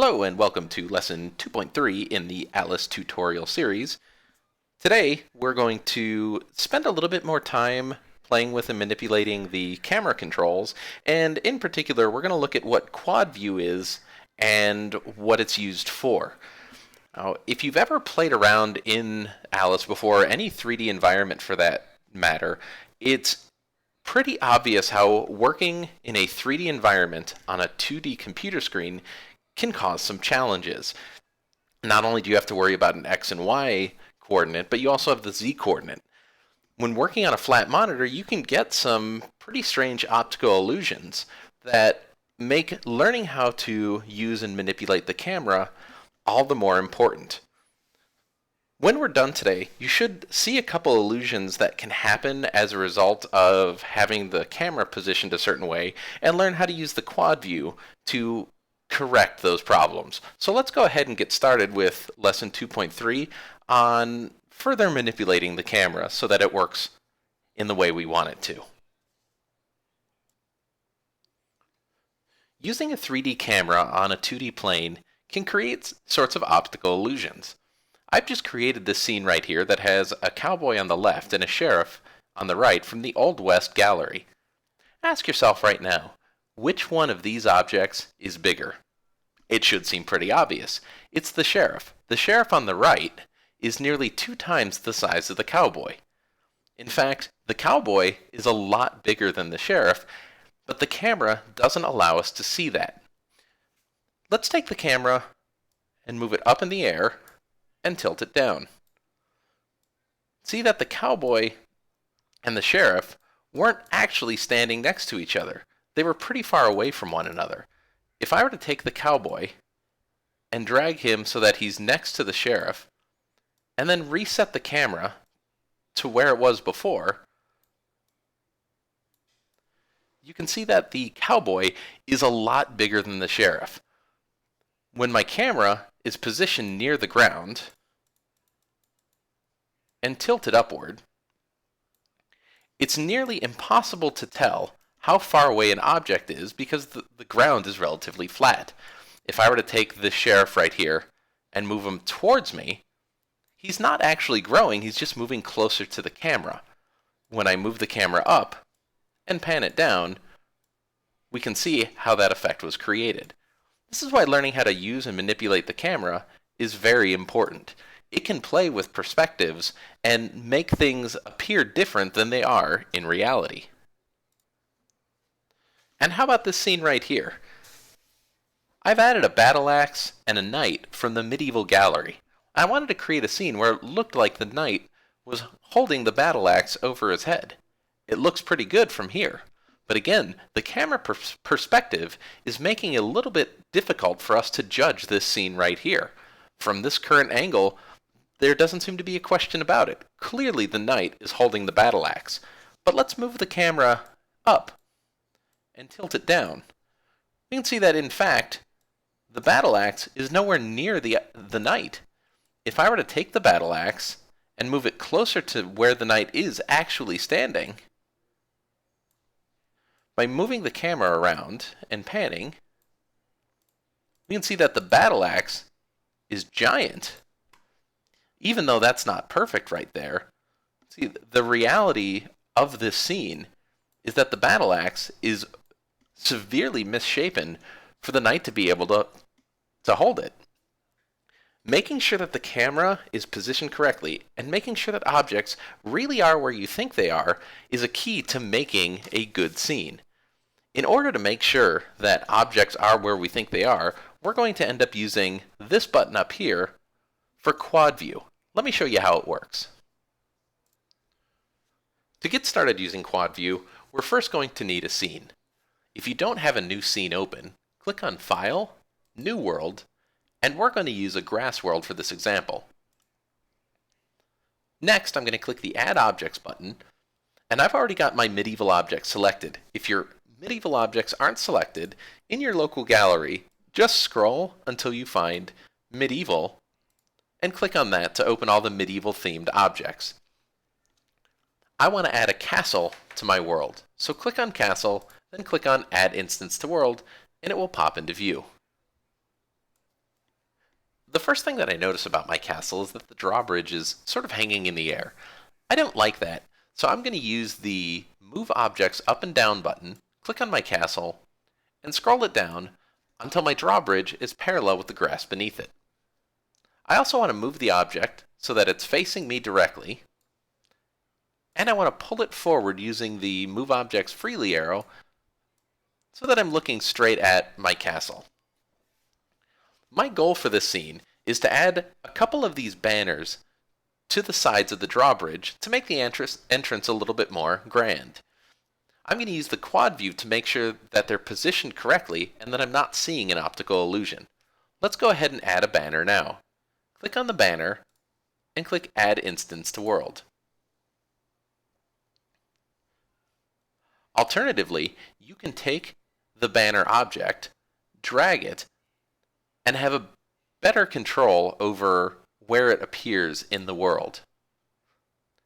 Hello and welcome to Lesson 2.3 in the Atlas tutorial series. Today we're going to spend a little bit more time playing with and manipulating the camera controls, and in particular we're going to look at what quad view is and what it's used for. Now, if you've ever played around in Atlas before, any 3D environment for that matter, it's pretty obvious how working in a 3D environment on a 2D computer screen can cause some challenges. Not only do you have to worry about an X and Y coordinate, but you also have the Z coordinate. When working on a flat monitor, you can get some pretty strange optical illusions that make learning how to use and manipulate the camera all the more important. When we're done today, you should see a couple illusions that can happen as a result of having the camera positioned a certain way, and learn how to use the quad view to correct those problems. So let's go ahead and get started with lesson 2.3 on further manipulating the camera so that it works in the way we want it to. Using a 3D camera on a 2D plane can create sorts of optical illusions. I've just created this scene right here that has a cowboy on the left and a sheriff on the right from the Old West gallery. Ask yourself right now, which one of these objects is bigger? It should seem pretty obvious. It's the sheriff. The sheriff on the right is nearly 2 times the size of the cowboy. In fact, the cowboy is a lot bigger than the sheriff, but the camera doesn't allow us to see that. Let's take the camera and move it up in the air and tilt it down. See that the cowboy and the sheriff weren't actually standing next to each other. They were pretty far away from one another. If I were to take the cowboy and drag him so that he's next to the sheriff, and then reset the camera to where it was before, you can see that the cowboy is a lot bigger than the sheriff. When my camera is positioned near the ground and tilted upward, it's nearly impossible to tell how far away an object is because the ground is relatively flat. If I were to take the sheriff right here and move him towards me, he's not actually growing, he's just moving closer to the camera. When I move the camera up and pan it down, we can see how that effect was created. This is why learning how to use and manipulate the camera is very important. It can play with perspectives and make things appear different than they are in reality. And how about this scene right here? I've added a battle axe and a knight from the medieval gallery. I wanted to create a scene where it looked like the knight was holding the battle axe over his head. It looks pretty good from here. But again, the camera perspective is making it a little bit difficult for us to judge this scene right here. From this current angle, there doesn't seem to be a question about it. Clearly the knight is holding the battle axe. But let's move the camera up and tilt it down. We can see that in fact, the battle axe is nowhere near the knight. If I were to take the battle axe and move it closer to where the knight is actually standing, by moving the camera around and panning, we can see that the battle axe is giant. Even though that's not perfect right there, see, the reality of this scene is that the battle axe is severely misshapen for the knight to be able to hold it. Making sure that the camera is positioned correctly and making sure that objects really are where you think they are is a key to making a good scene. In order to make sure that objects are where we think they are, we're going to end up using this button up here for quad view. Let me show you how it works. To get started using quad view, we're first going to need a scene. If you don't have a new scene open, click on File, New World, and we're going to use a grass world for this example. Next, I'm going to click the Add Objects button, and I've already got my medieval object selected. If your medieval objects aren't selected, in your local gallery, just scroll until you find Medieval, and click on that to open all the medieval themed objects. I want to add a castle to my world, so click on Castle, then click on Add Instance to World, and it will pop into view. The first thing that I notice about my castle is that the drawbridge is sort of hanging in the air. I don't like that, so I'm going to use the Move Objects Up and Down button, click on my castle, and scroll it down until my drawbridge is parallel with the grass beneath it. I also want to move the object so that it's facing me directly, and I want to pull it forward using the Move Objects Freely arrow so that I'm looking straight at my castle. My goal for this scene is to add a couple of these banners to the sides of the drawbridge to make the entrance a little bit more grand. I'm going to use the quad view to make sure that they're positioned correctly and that I'm not seeing an optical illusion. Let's go ahead and add a banner now. Click on the banner and click Add Instance to World. Alternatively, you can take the banner object, drag it, and have a better control over where it appears in the world.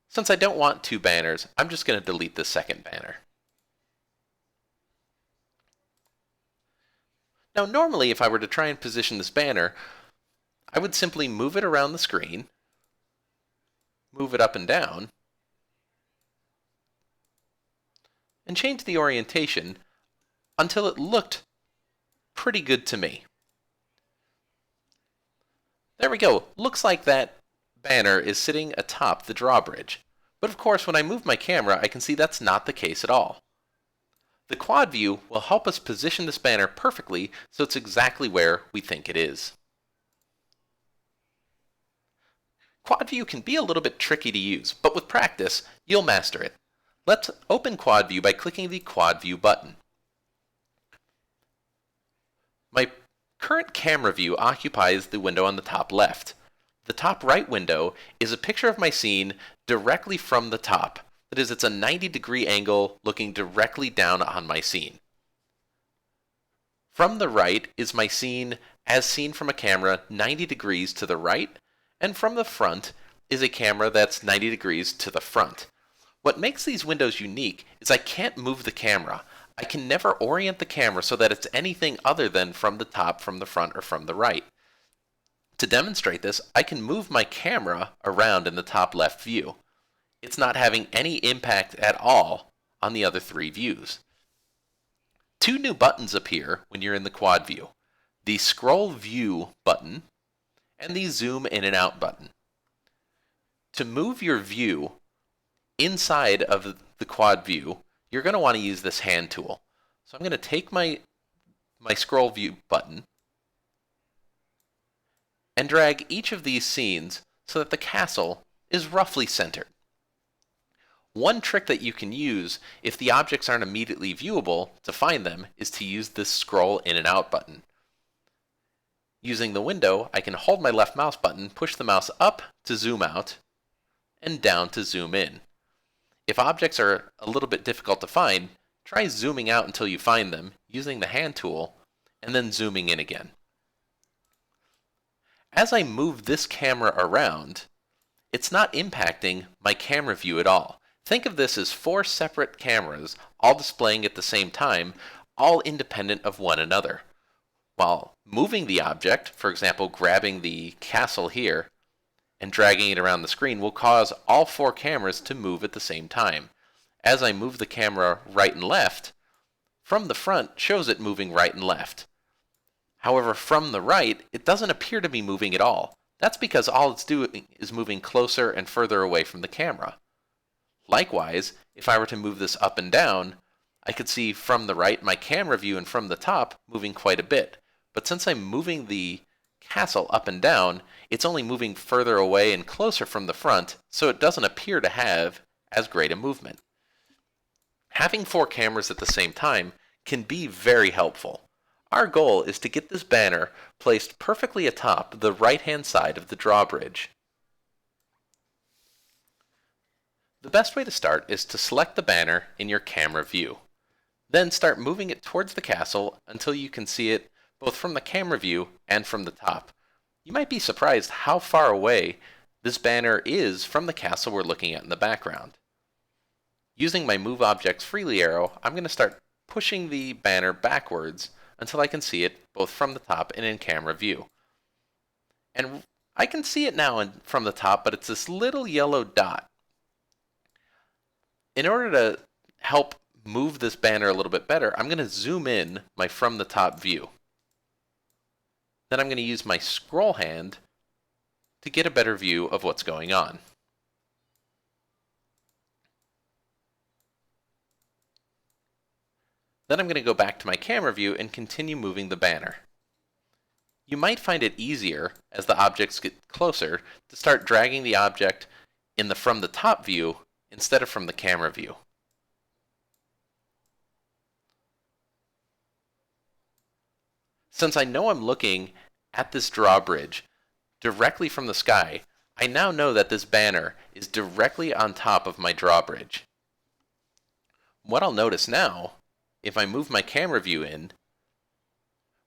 Since I don't want two banners, I'm just going to delete the second banner. Now normally if I were to try and position this banner, I would simply move it around the screen, move it up and down, and change the orientation until it looked pretty good to me. There we go. Looks like that banner is sitting atop the drawbridge. But of course, when I move my camera, I can see that's not the case at all. The quad view will help us position this banner perfectly so it's exactly where we think it is. Quad view can be a little bit tricky to use, but with practice, you'll master it. Let's open quad view by clicking the quad view button. My current camera view occupies the window on the top left. The top right window is a picture of my scene directly from the top. That is, it's a 90-degree angle looking directly down on my scene. From the right is my scene as seen from a camera 90 degrees to the right, and from the front is a camera that's 90 degrees to the front. What makes these windows unique is I can't move the camera. I can never orient the camera so that it's anything other than from the top, from the front, or from the right. To demonstrate this, I can move my camera around in the top left view. It's not having any impact at all on the other three views. Two new buttons appear when you're in the quad view: the Scroll View button and the Zoom In and Out button. To move your view inside of the quad view, you're going to want to use this hand tool. So I'm going to take my Scroll View button and drag each of these scenes so that the castle is roughly centered. One trick that you can use if the objects aren't immediately viewable to find them is to use this Scroll In and Out button. Using the window, I can hold my left mouse button, push the mouse up to zoom out, and down to zoom in. If objects are a little bit difficult to find, try zooming out until you find them, using the hand tool, and then zooming in again. As I move this camera around, it's not impacting my camera view at all. Think of this as 4 separate cameras, all displaying at the same time, all independent of one another. While moving the object, for example, grabbing the castle here and dragging it around the screen, will cause all 4 cameras to move at the same time. As I move the camera right and left, from the front shows it moving right and left. However, from the right, it doesn't appear to be moving at all. That's because all it's doing is moving closer and further away from the camera. Likewise, if I were to move this up and down, I could see from the right my camera view and from the top moving quite a bit. But since I'm moving the castle up and down, it's only moving further away and closer from the front, so it doesn't appear to have as great a movement. Having 4 cameras at the same time can be very helpful. Our goal is to get this banner placed perfectly atop the right-hand side of the drawbridge. The best way to start is to select the banner in your camera view. Then start moving it towards the castle until you can see it both from the camera view and from the top. You might be surprised how far away this banner is from the castle we're looking at in the background. Using my Move Objects Freely arrow, I'm going to start pushing the banner backwards until I can see it both from the top and in camera view. And I can see it now from the top, but it's this little yellow dot. In order to help move this banner a little bit better, I'm going to zoom in my from the top view. Then I'm going to use my scroll hand to get a better view of what's going on. Then I'm going to go back to my camera view and continue moving the banner. You might find it easier, as the objects get closer, to start dragging the object in the from the top view instead of from the camera view. Since I know I'm looking at this drawbridge directly from the sky, I now know that this banner is directly on top of my drawbridge. What I'll notice now, if I move my camera view in,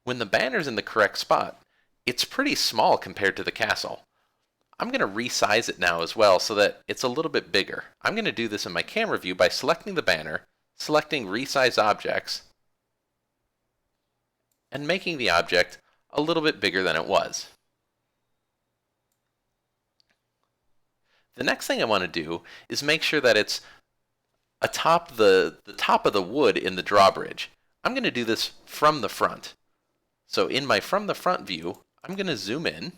when the banner's in the correct spot, it's pretty small compared to the castle. I'm going to resize it now as well so that it's a little bit bigger. I'm going to do this in my camera view by selecting the banner, selecting Resize Objects, and making the object a little bit bigger than it was. The next thing I want to do is make sure that it's atop the top of the wood in the drawbridge. I'm going to do this from the front. So in my from the front view, I'm going to zoom in,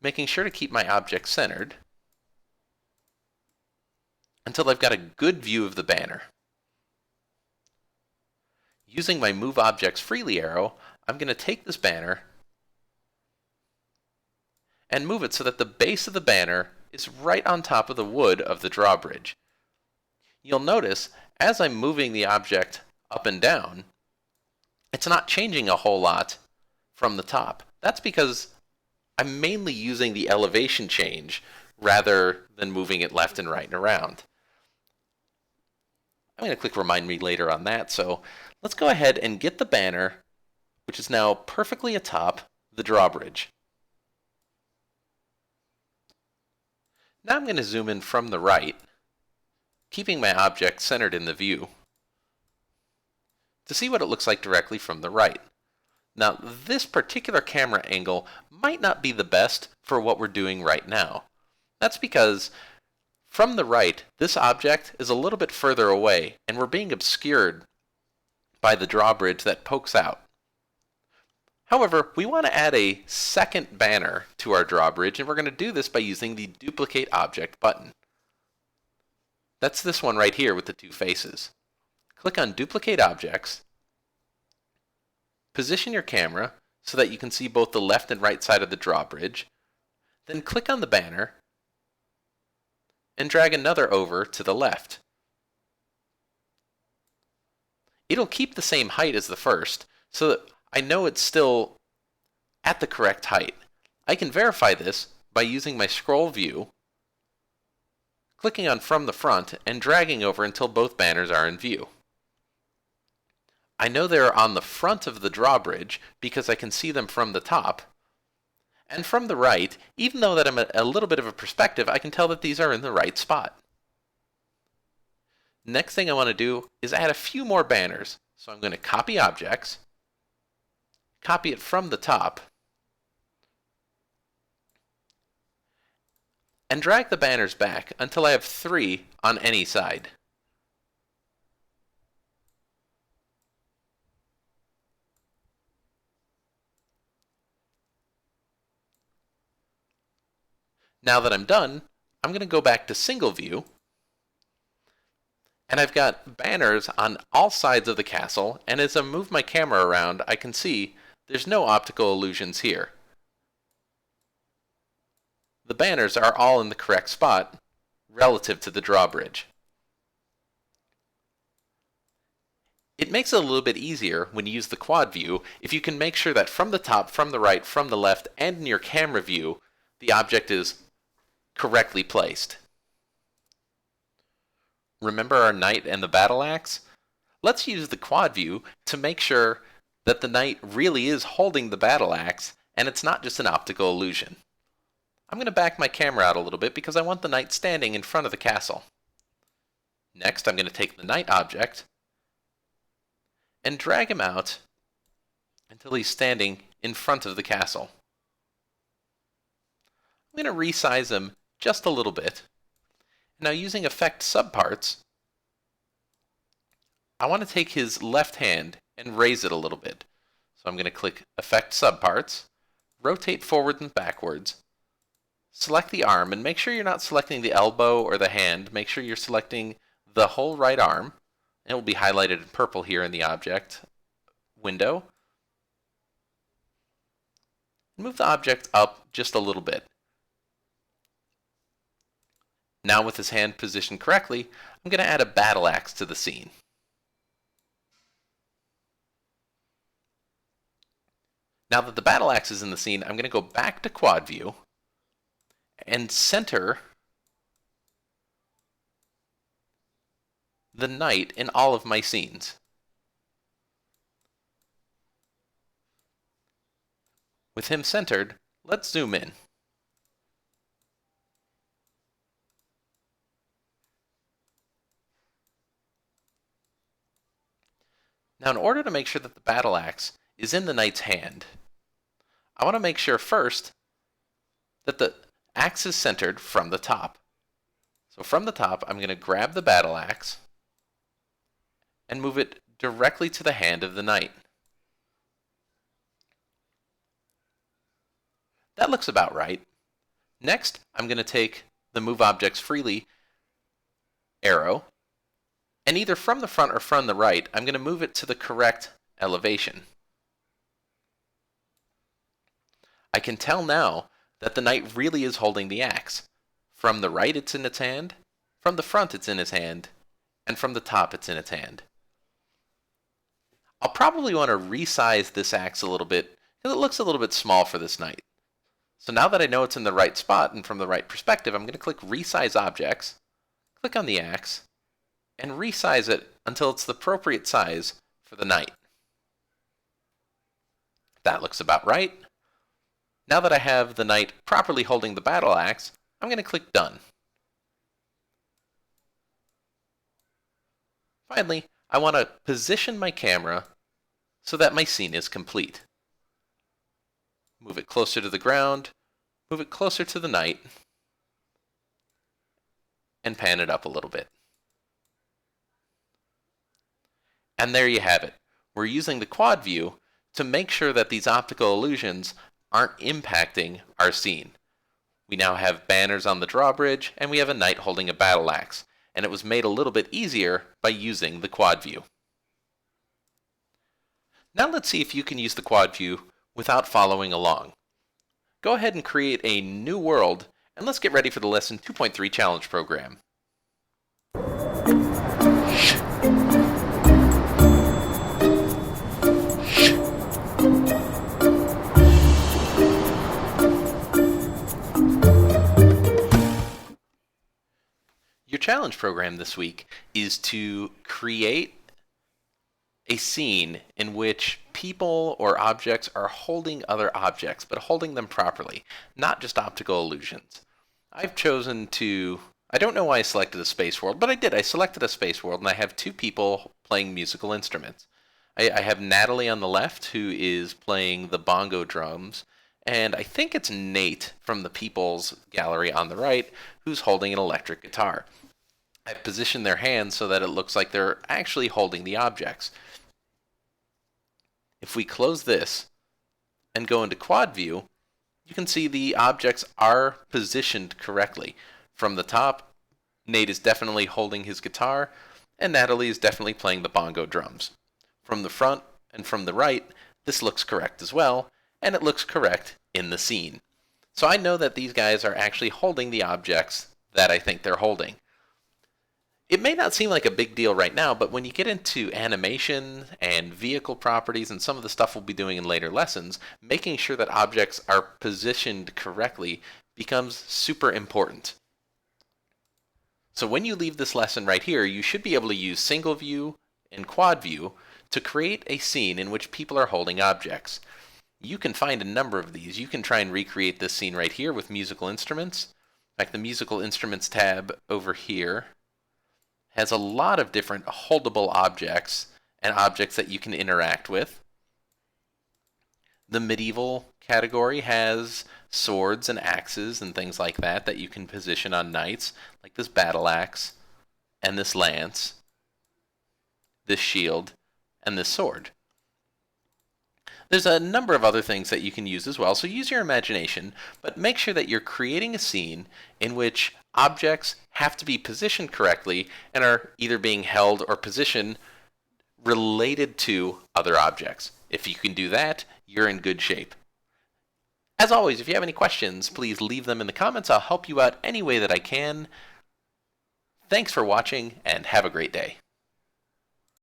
making sure to keep my object centered until I've got a good view of the banner. Using my Move Objects Freely arrow, I'm going to take this banner and move it so that the base of the banner is right on top of the wood of the drawbridge. You'll notice, as I'm moving the object up and down, it's not changing a whole lot from the top. That's because I'm mainly using the elevation change rather than moving it left and right and around. I'm going to click Remind Me Later on that, so let's go ahead and get the banner, which is now perfectly atop the drawbridge. Now I'm going to zoom in from the right, keeping my object centered in the view, to see what it looks like directly from the right. Now, this particular camera angle might not be the best for what we're doing right now. That's because from the right, this object is a little bit further away, and we're being obscured by the drawbridge that pokes out. However, we want to add a second banner to our drawbridge, and we're going to do this by using the Duplicate Object button. That's this one right here with the two faces. Click on Duplicate Objects, position your camera so that you can see both the left and right side of the drawbridge, then click on the banner, and drag another over to the left. It'll keep the same height as the first, so that I know it's still at the correct height. I can verify this by using my scroll view, clicking on From the Front, and dragging over until both banners are in view. I know they're on the front of the drawbridge because I can see them from the top. And from the right, even though that I'm a little bit of a perspective, I can tell that these are in the right spot. Next thing I want to do is add a few more banners. So I'm going to copy objects, copy it from the top, and drag the banners back until I have 3 on any side. Now that I'm done, I'm going to go back to single view, and I've got banners on all sides of the castle, and as I move my camera around, I can see there's no optical illusions here. The banners are all in the correct spot relative to the drawbridge. It makes it a little bit easier when you use the quad view if you can make sure that from the top, from the right, from the left, and in your camera view, the object is correctly placed. Remember our knight and the battle axe? Let's use the quad view to make sure that the knight really is holding the battle axe and it's not just an optical illusion. I'm going to back my camera out a little bit because I want the knight standing in front of the castle. Next, I'm going to take the knight object and drag him out until he's standing in front of the castle. I'm going to resize him just a little bit. Now using effect subparts, I want to take his left hand and raise it a little bit. So I'm going to click effect subparts, rotate forward and backwards, select the arm, and make sure you're not selecting the elbow or the hand. Make sure you're selecting the whole right arm. It will be highlighted in purple here in the object window. Move the object up just a little bit. Now with his hand positioned correctly, I'm going to add a battle axe to the scene. Now that the battle axe is in the scene, I'm going to go back to quad view and center the knight in all of my scenes. With him centered, let's zoom in. Now in order to make sure that the battle axe is in the knight's hand, I want to make sure first that the axe is centered from the top. So from the top, I'm going to grab the battle axe and move it directly to the hand of the knight. That looks about right. Next, I'm going to take the Move Objects Freely arrow, and either from the front or from the right, I'm going to move it to the correct elevation. I can tell now that the knight really is holding the axe. From the right it's in its hand, from the front it's in his hand, and from the top it's in its hand. I'll probably want to resize this axe a little bit because it looks a little bit small for this knight. So now that I know it's in the right spot and from the right perspective, I'm going to click Resize Objects, click on the axe, and resize it until it's the appropriate size for the knight. That looks about right. Now that I have the knight properly holding the battle axe, I'm going to click Done. Finally, I want to position my camera so that my scene is complete. Move it closer to the ground, move it closer to the knight, and pan it up a little bit. And there you have it. We're using the quad view to make sure that these optical illusions aren't impacting our scene. We now have banners on the drawbridge, and we have a knight holding a battle axe, and it was made a little bit easier by using the quad view. Now let's see if you can use the quad view without following along. Go ahead and create a new world, and let's get ready for the Lesson 2.3 Challenge program. Your challenge program this week is to create a scene in which people or objects are holding other objects, but holding them properly, not just optical illusions. I've chosen to, I don't know why I selected a space world, but I did. I selected a space world, and I have two people playing musical instruments. I have Natalie on the left, who is playing the bongo drums, and I think it's Nate from the People's Gallery on the right, who's holding an electric guitar. I've positioned their hands so that it looks like they're actually holding the objects. If we close this and go into quad view, you can see the objects are positioned correctly. From the top, Nate is definitely holding his guitar, and Natalie is definitely playing the bongo drums. From the front and from the right, this looks correct as well, and it looks correct in the scene. So I know that these guys are actually holding the objects that I think they're holding. It may not seem like a big deal right now, but when you get into animation and vehicle properties and some of the stuff we'll be doing in later lessons, making sure that objects are positioned correctly becomes super important. So when you leave this lesson right here, you should be able to use single view and quad view to create a scene in which people are holding objects. You can find a number of these. You can try and recreate this scene right here with musical instruments. Like the musical instruments tab over here has a lot of different holdable objects and objects that you can interact with. The medieval category has swords and axes and things like that that you can position on knights, like this battle axe and this lance, this shield, and this sword. There's a number of other things that you can use as well, so use your imagination, but make sure that you're creating a scene in which objects have to be positioned correctly and are either being held or positioned related to other objects. If you can do that, you're in good shape. As always, if you have any questions, please leave them in the comments. I'll help you out any way that I can. Thanks for watching, and have a great day.